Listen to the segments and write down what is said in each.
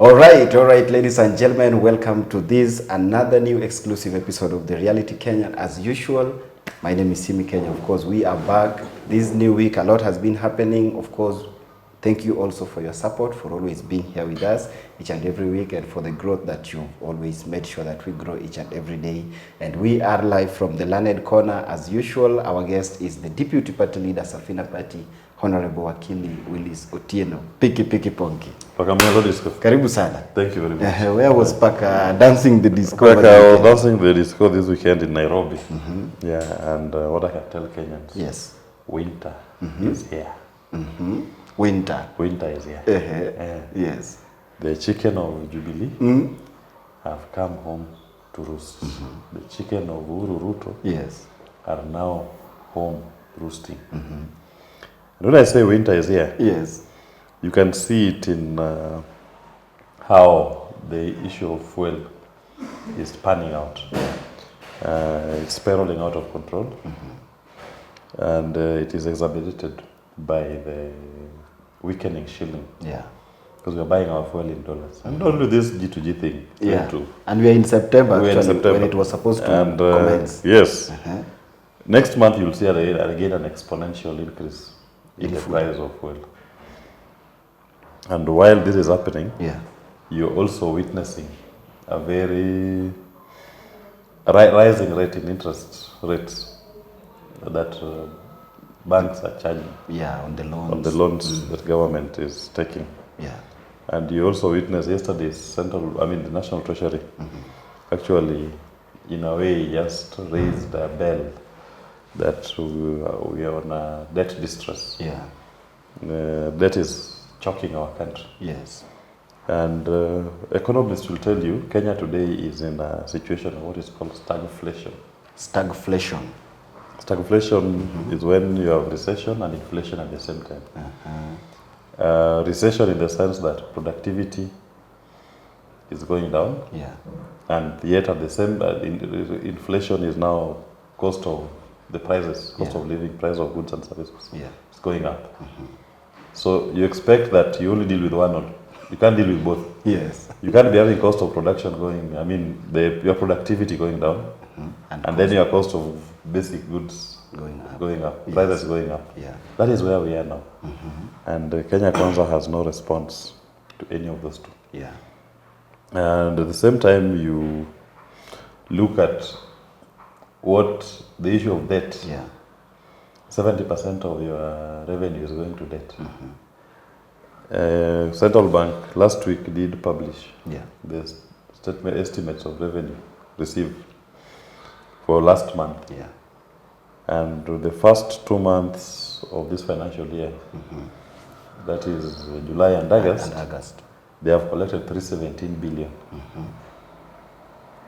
All right, ladies and gentlemen, welcome to this another new exclusive episode of the Reality Kenyan. As usual, my name is Simi Kenya. Of course, we are back this new week. A lot has been happening. Of course, thank you also for your support, for always being here with us each and every week, and for the growth that you've always made sure that we grow each and every day. And we are live from the Learned Corner. As usual, our guest is the Deputy Party Leader, Safina Party, Honorable Wakili Willis Otieno. Piki Ponki. Pakamelo disco. Karibu sana. Thank you very much. Where was Paka dancing the disco? Paka was dancing the disco this weekend in Nairobi. Yeah, and what I can tell Kenyans. Yes. Winter is here. Winter is here. Yes. The chicken of Jubilee have come home to roost. The chicken of Ruto Yes. are now home roosting. And when I say winter is here, Yes. you can see it in how the issue of fuel is panning out. It's spiraling out of control, and it is exacerbated by the weakening shilling. Yeah. Because we are buying our fuel in dollars. And don't do this G2G thing. Yeah. Too. And we are in September, We are in actually, September. when it was supposed to commence. Yes. Next month you'll see again an exponential increase in the price of fuel. And while this is happening, you're also witnessing a very rising rate in interest rates that banks are charging. Yeah, on the loans. On the loans that government is taking. Yeah. And you also witnessed yesterday's the National Treasury actually, in a way, just raised a bell that we are on a debt distress. Yeah. Debt is choking our country. Yes. And economists will tell you Kenya today is in a situation of what is called stagflation. Stagflation. Stagflation is when you have recession and inflation at the same time. Recession in the sense that productivity is going down. Yeah. And yet at the same inflation is now cost of the prices, cost of living, price of goods and services. Yeah. It's going up. So you expect that you only deal with one, or you can't deal with both. Yes. You can't be having cost of production going, your productivity going down, and then your cost of basic goods going up, prices going up. Yeah. That is where we are now. And Kenya Kwanza has no response to any of those two. Yeah. And at the same time, you look at what the issue of debt. Yeah. 70% of your revenue is going to debt. Central Bank last week did publish the statement estimates of revenue received for last month. Yeah. And the first 2 months of this financial year, that is July and August, they have collected 317 billion.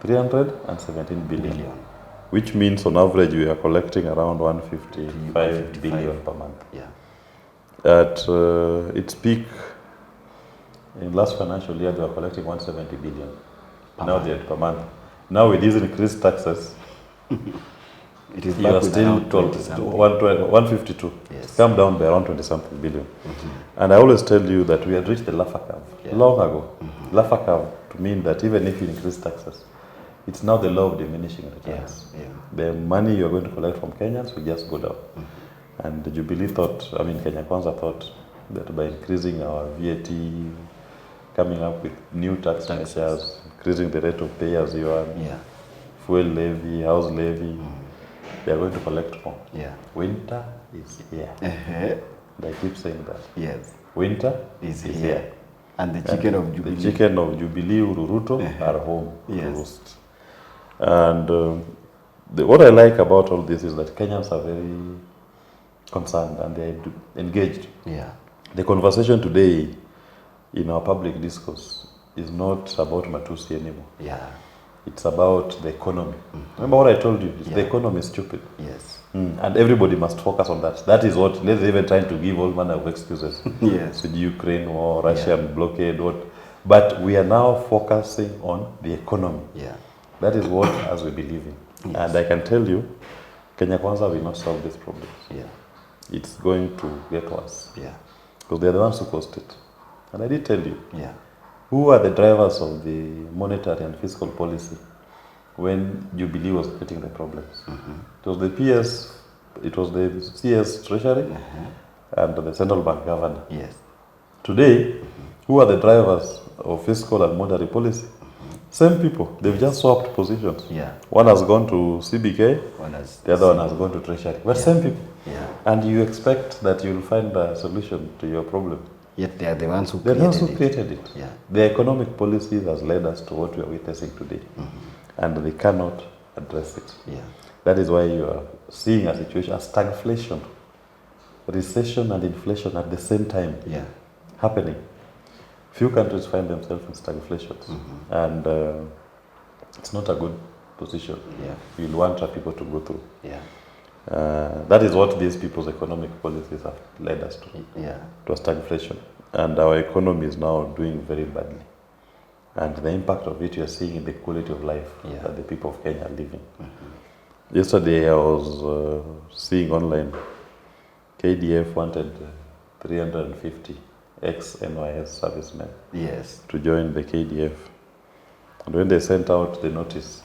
317 billion. Which means on average we are collecting around 155 billion per month. Yeah. At its peak, in last financial year, they were collecting 170 billion per month. Now with these increased taxes, it is you are still 152. Yes. It's come down by around 20-something billion. And I always tell you that we had reached the Laffer curve long ago. Laffer curve to mean that even if you increase taxes, it's now the law of diminishing returns. The money you're going to collect from Kenyans will just go down. And the Jubilee Kenya Kwanza thought that by increasing our VAT, coming up with new tax measures, increasing the rate of pay as you earn, fuel levy, house levy, they are going to collect more. Yeah. Winter is here. They keep saying that. Yes. Winter is here. And the chicken of Jubilee. The chicken of Jubilee, Ruto, are home to roost. And what I like about all this is that Kenyans are very concerned and they are engaged. Yeah. The conversation today in our public discourse is not about Matusi anymore. Yeah. It's about the economy. Remember what I told you? The economy is stupid. Yes. And everybody must focus on that. That is what, let's even trying to give all manner of excuses. Yes. With Ukraine war, Russian blockade, what. But we are now focusing on the economy. Yeah. That is what as we believe in. Yes. And I can tell you, Kenya Kwanza will not solve these problems. Yeah. It's going to get worse. Yeah. Because they're the ones who caused it. And I did tell you. Yeah. Who are the drivers of the monetary and fiscal policy when Jubilee was getting the problems? It was the PS, it was the CS Treasury, and the central bank governor. Yes. Today, who are the drivers of fiscal and monetary policy? Same people. They've just swapped positions. Yeah. One has gone to CBK, the other one has gone to Treasury. But same people. Yeah. And you expect that you'll find a solution to your problem. Yet they are the ones who They're the ones who created it. Yeah. The economic policy has led us to what we are witnessing today. And they cannot address it. Yeah. That is why you are seeing a situation, a stagflation, recession and inflation at the same time happening. Few countries find themselves in stagflations. And it's not a good position. Yeah. You'll want our people to go through. Yeah. That is what these people's economic policies have led us to. Yeah. To a stagflation. And our economy is now doing very badly. And the impact of it you are seeing in the quality of life that the people of Kenya are living. Yesterday I was seeing online, KDF wanted 350 ex-NYS servicemen to join the KDF. And when they sent out the notice,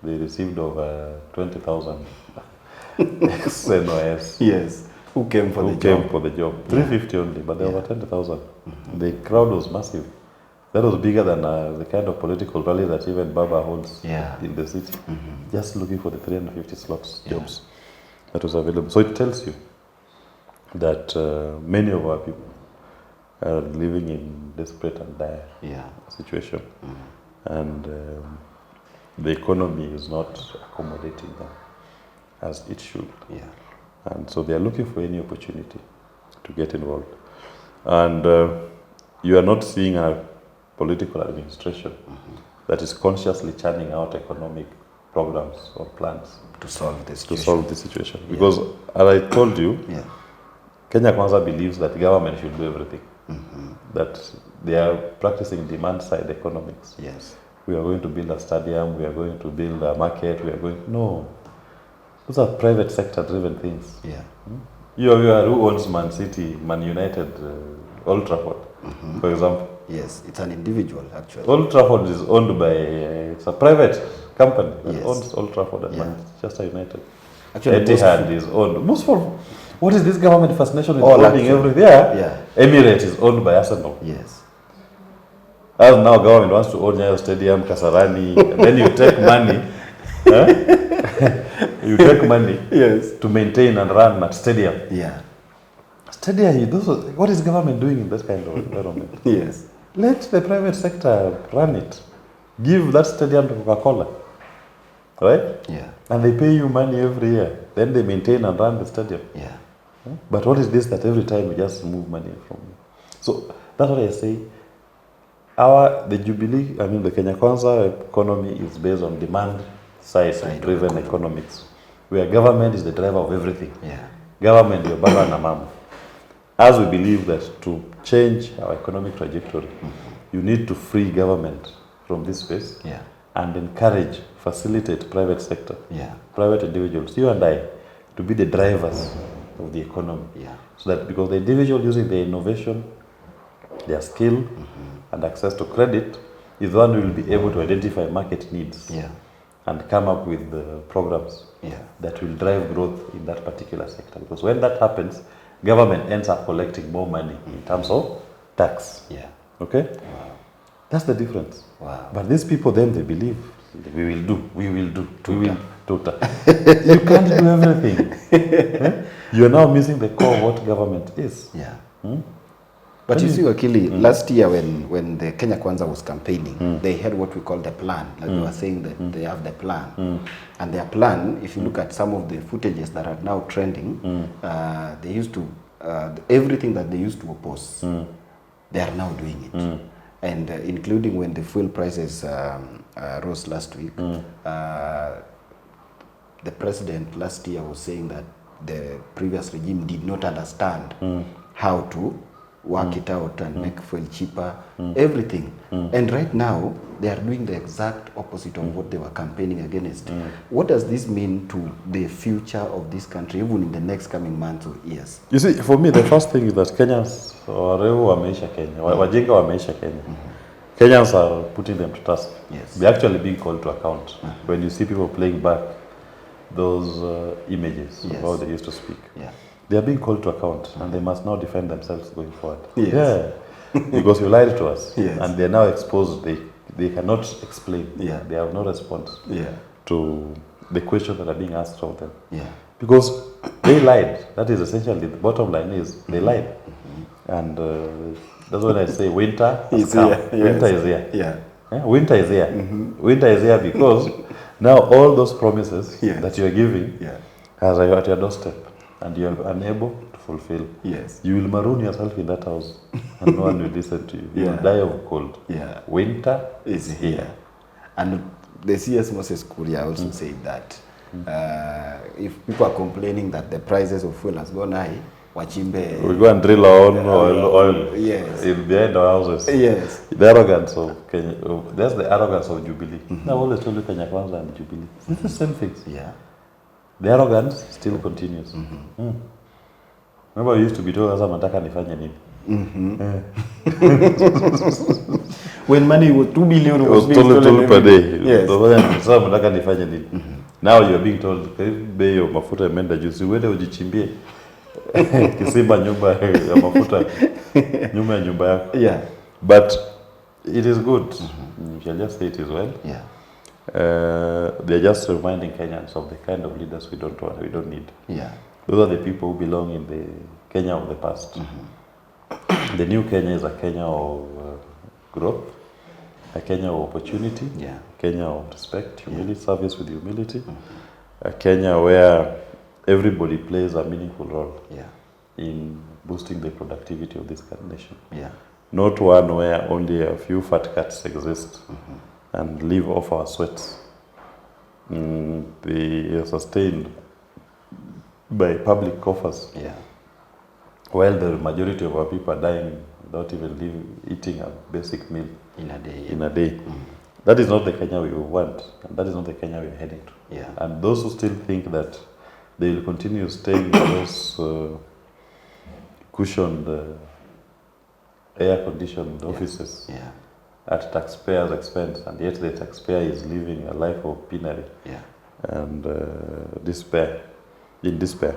they received over 20,000 ex-NYS. Yes. Who came for the job? 350 only, but there were 20,000. The crowd was massive. That was bigger than the kind of political rally that even Baba holds in the city. Just looking for the 350 slots, jobs that was available. So it tells you that many of our people are living in desperate and dire situation. And the economy is not accommodating them as it should. And so they are looking for any opportunity to get involved. And you are not seeing a political administration that is consciously churning out economic programs or plans to solve this situation. Because as I told you, Kenya Kwanza believes that government should do everything. That they are practicing demand side economics. We are going to build a stadium, we are going to build a market, we are going... No. Those are private sector driven things. You are who owns Man City, Man United, Old Trafford, for example. Yes, it's an individual actually. Old Trafford is owned by, it's a private company that owns Old Trafford and Manchester United. Actually, Etihad is owned. What is this government fascination with owning everything? Emirates is owned by Arsenal. As now government wants to own Nyayo Stadium, Kasarani, and then you take money. You take money to maintain and run that stadium. Stadium, what is government doing in that kind of environment? Let the private sector run it. Give that stadium to Coca-Cola. Right? And they pay you money every year. Then they maintain and run the stadium. But what is this that every time we just move money from you? So that's what I say. The Jubilee, the Kenya Kwanza economy is based on demand side driven economics, where government is the driver of everything. Government, your baba and mama. As we believe that to change our economic trajectory, you need to free government from this space and encourage, facilitate private sector, private individuals, you and I, to be the drivers of the economy. So that because the individual using their innovation, their skill, and access to credit is the one who will be able to identify market needs and come up with the programs that will drive growth in that particular sector. Because when that happens, government ends up collecting more money in terms of tax. Okay? That's the difference. But these people then, they believe, we will do. You can't do everything. You are now missing the core of what government is. But you see, Wakili, last year when the Kenya Kwanza was campaigning, they had what we call the plan. Like they were saying that they have the plan. And their plan, if you look at some of the footages that are now trending, they used to, everything that they used to oppose, they are now doing it. And including when the fuel prices rose last week, the president last year was saying that the previous regime did not understand how to work it out and make fuel cheaper, everything. And right now, they are doing the exact opposite of what they were campaigning against. What does this mean to the future of this country, even in the next coming months or years? You see, for me, the first thing is that Kenyans, warevu wameisha Kenya, wajinga wameisha Kenya. Kenyans are putting them to task. Yes. They're actually being called to account. When you see people playing back those images of how they used to speak, they are being called to account, and they must now defend themselves going forward. Yes. Yeah, because you lied to us, Yes. and they are now exposed. They cannot explain. Yeah. They have no response Yeah. to the questions that are being asked of them. Yeah. Because they lied. That is essentially the bottom line is they lied. And that's when I say winter has come. Here. Yes. Winter is here. Yeah. Yeah, winter is here. Winter is here because now all those promises Yes. that you are giving Yeah. are at your doorstep, and you are unable to fulfill. Yes. You will maroon yourself in that house, and no one will listen to you. You will die of cold. Yeah. Winter Is here. And the CS Moses Kuria also said that if people are complaining that the prices of fuel has gone high, wachimbe. we go and drill our own oil Yes. in behind our houses. Yes. The arrogance of Kenya, that's the arrogance of Jubilee. I always told you Kenya Kwanza and Jubilee. It's the same things. Yeah. The arrogance still continues. Remember, we used to be told, "Sasa nataka nifanye nini?" When money was 2 billion It was being told stolen per every day. Yes. Sasa nataka nifanye nini? Now you are being told, bei ya mafuta imeenda juu, si uende ujichimbie kisima nyumba ya mafuta nyuma ya nyumba yako. Yeah. But it is good. You shall just say it is well. Yeah. They are just reminding Kenyans of the kind of leaders we don't want, we don't need. Yeah. Those are the people who belong in the Kenya of the past. The new Kenya is a Kenya of growth, a Kenya of opportunity, Yeah. Kenya of respect, humility, service with humility, a Kenya where everybody plays a meaningful role Yeah. in boosting the productivity of this nation. Yeah. Not one where only a few fat cats exist and live off our sweats. They are sustained by public coffers, Yeah. while the majority of our people are dying without even eating a basic meal In a day. in a day. That is not the Kenya we want, and that is not the Kenya we are heading to. Yeah. And those who still think that they will continue staying in those cushioned, air-conditioned offices Yeah. at taxpayers' expense, and yet the taxpayer is living a life of penury Yeah. and despair. In despair,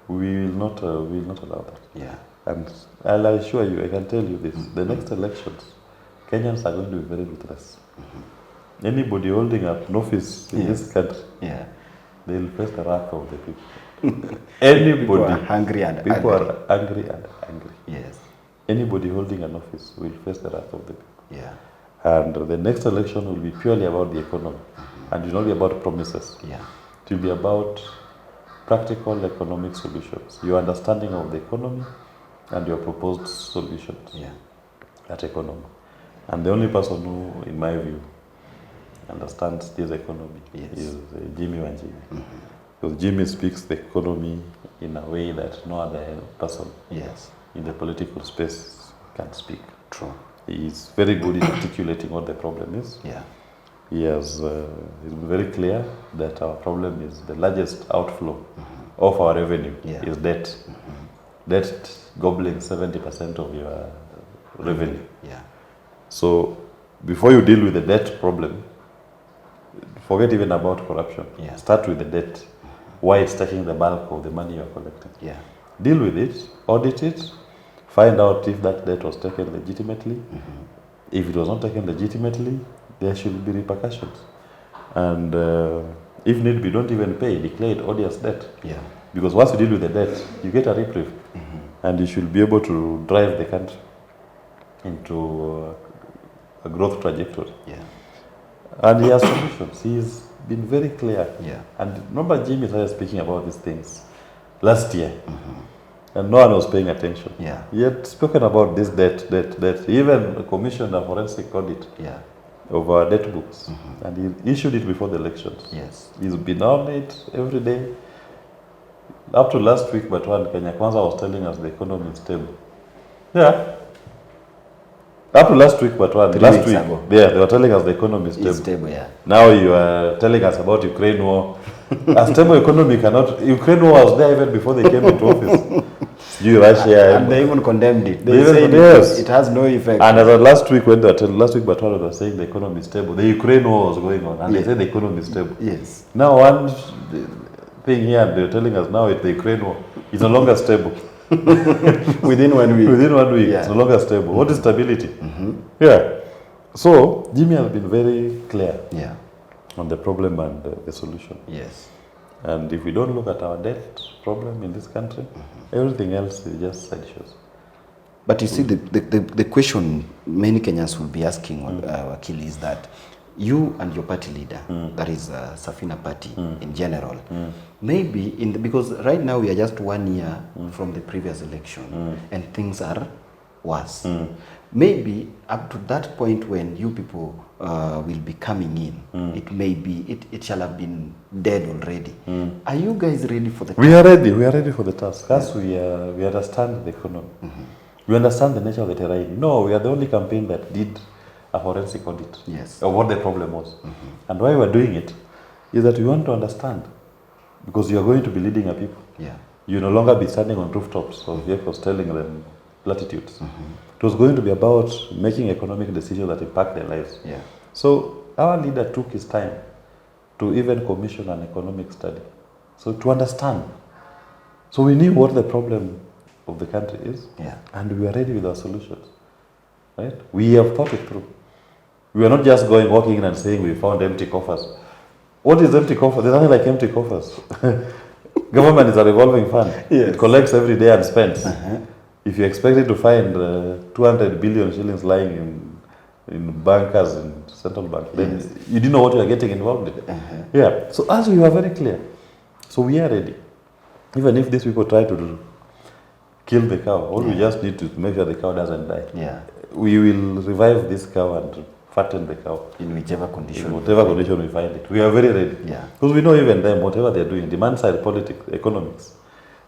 we will not allow that. Yeah. And I'll assure you, I can tell you this: the next elections, Kenyans are going to be very ruthless. Anybody holding an office in this country, Yeah. they will face the wrath of the people. Anybody, People are hungry and people angry. are angry and angry. Yes. Anybody holding an office will face the wrath of the people. Yeah. And the next election will be purely about the economy, and it will not be about promises. Yeah. It will be about practical economic solutions, your understanding of the economy and your proposed solutions Yeah. at economy. And the only person who, in my view, understands this economy is Jimmy Wanjigi. Because Jimmy speaks the economy in a way that no other person Yes. in the political space can speak. True. He is very good in articulating what the problem is. Yeah. He has he's been very clear that our problem is the largest outflow of our revenue is debt. Debt gobbling 70% of your revenue. Yeah. So before you deal with the debt problem, forget even about corruption. Yeah. Start with the debt. Why it's taking the bulk of the money you're collecting. Yeah. Deal with it, audit it, find out if that debt was taken legitimately. If it was not taken legitimately, there should be repercussions. And if need be, don't even pay, declare it odious debt. Yeah. Because once you deal with the debt, you get a reprieve. And you should be able to drive the country into a growth trajectory. Yeah. And he has solutions. He's been very clear. Yeah. And remember, Jimmy started speaking about these things last year. And no one was paying attention. Yeah. He had spoken about this debt. He even commissioned a forensic audit Yeah. of our debt books. And he issued it before the elections. Yes. He's been on it every day. Up to last week, but one Kenya Kwanza was telling us the economy is stable. Yeah. Up to last week, but one. 3 Last weeks week, ago. yeah, they were telling us the economy is stable. It's stable, yeah. Now you are telling us about Ukraine war. A stable economy cannot. Ukraine war was there even before they came into office. You Russia. And they even condemned it. They They said yes. it has no effect. And as of last week, when they were last week, Batwala was saying the economy is stable. The Ukraine war was going on, and they said the economy is stable. Yes. Now one thing here, and they're telling us now it's the Ukraine war. It's no longer stable. Within 1 week. Within 1 week, Yeah. it's no longer stable. What is stability? Yeah. So Jimmy has been very clear on the problem and the solution. Yes. And if we don't look at our debt problem in this country, everything else is just sideshows. But you see, the question many Kenyans will be asking, Wakili, is that you and your party leader, that is Safina Party in general, maybe because right now we are just 1 year from the previous election, and things are worse. Maybe up to that point when you people will be coming in, it may be, it shall have been dead already. Are you guys ready for the task? We are ready for the task. As we understand the economy. We understand the nature of the terrain. No, we are the only campaign that did a forensic audit of what the problem was. And why we're doing it is that we want to understand, because you are going to be leading a people. You no longer be standing on rooftops of vehicles telling them platitudes. It was going to be about making economic decisions that impact their lives. So our leader took his time to even commission an economic study, so to understand. So we knew what the problem of the country is, and we are ready with our solutions. Right? We have thought it through. We are not just walking in and saying we found empty coffers. What is empty coffers? There's nothing like empty coffers. Government is a revolving fund. It collects every day and spends. If you expect it to find 200 billion shillings lying in bankers in central bank, then you didn't know what you are getting involved in. So as we were very clear, so we are ready. Even if these people try to kill the cow, all we just need to make sure the cow doesn't die. We will revive this cow and fatten the cow. In whichever condition. In whatever condition we find it. We are very ready. Because we know even them, whatever they're doing, demand side politics, economics.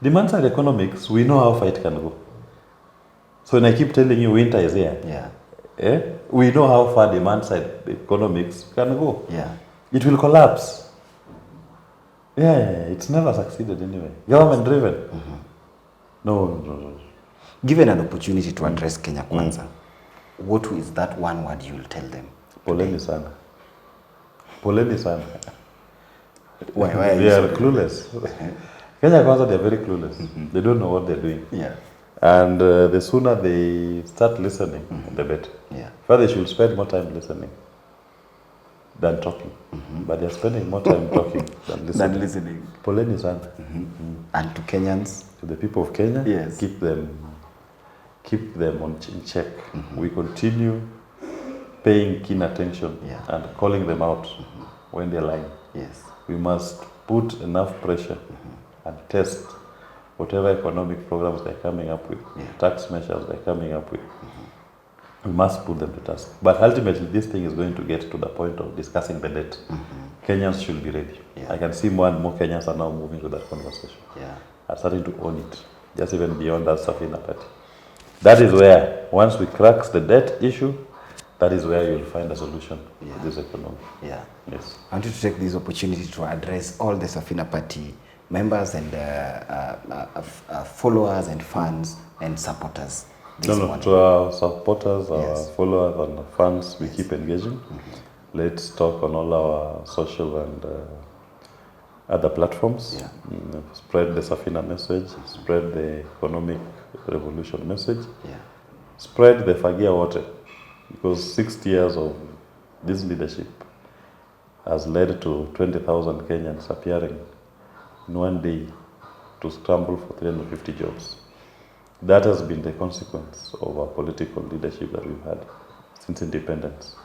Demand side economics, we know how far it can go. So when I keep telling you winter is here, we know how far demand side economics can go. It will collapse. It's never succeeded anyway. Government driven. No. Given an opportunity to address Kenya Kwanza, what is that one word you will tell them? Poleni sana. Poleni sana. Why they are clueless. Kenya Kwanza, they are very clueless. They don't know what they're doing. And the sooner they start listening, the better. First, they should spend more time listening than talking. But they're spending more time talking than listening. Poleni sana. And to Kenyans? To the people of Kenya, keep them in check. We continue paying keen attention and calling them out when they're lying. We must put enough pressure and test whatever economic programs they're coming up with, tax measures they're coming up with. We must put them to task. But ultimately, this thing is going to get to the point of discussing the debt. Kenyans should be ready. I can see more and more Kenyans are now moving to that conversation. Are starting to own it, just even beyond that Safina Party. That is where, once we crack the debt issue, that is where you'll find a solution to this economy. Yes. I want you to take this opportunity to address all the Safina Party members and followers and fans and supporters. To our supporters, our followers and fans, we keep engaging. Let's talk on all our social and other platforms. Spread the Safina message, spread the economic revolution message, spread the Fagia water, because 60 years of this leadership has led to 20,000 Kenyans appearing in one day to scramble for 350 jobs. That has been the consequence of our political leadership that we've had since independence.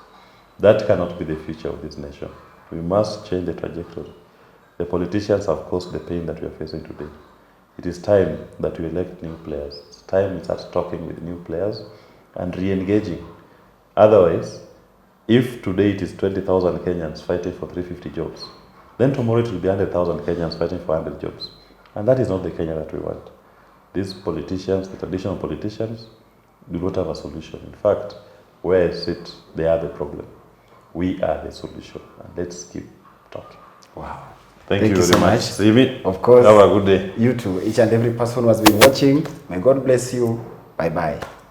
That cannot be the future of this nation. We must change the trajectory. The politicians have caused the pain that we are facing today. It is time that we elect new players. It's time we start talking with new players and re-engaging. Otherwise, if today it is 20,000 Kenyans fighting for 350 jobs, then tomorrow it will be 100,000 Kenyans fighting for 100 jobs. And that is not the Kenya that we want. These politicians, the traditional politicians, do not have a solution. In fact, where I sit, they are the problem. We are the solution. And let's keep talking. Wow. Thank Thank you so very much. See me. Of course. Have a good day. You too. Each and every person who has been watching, may God bless you. Bye-bye.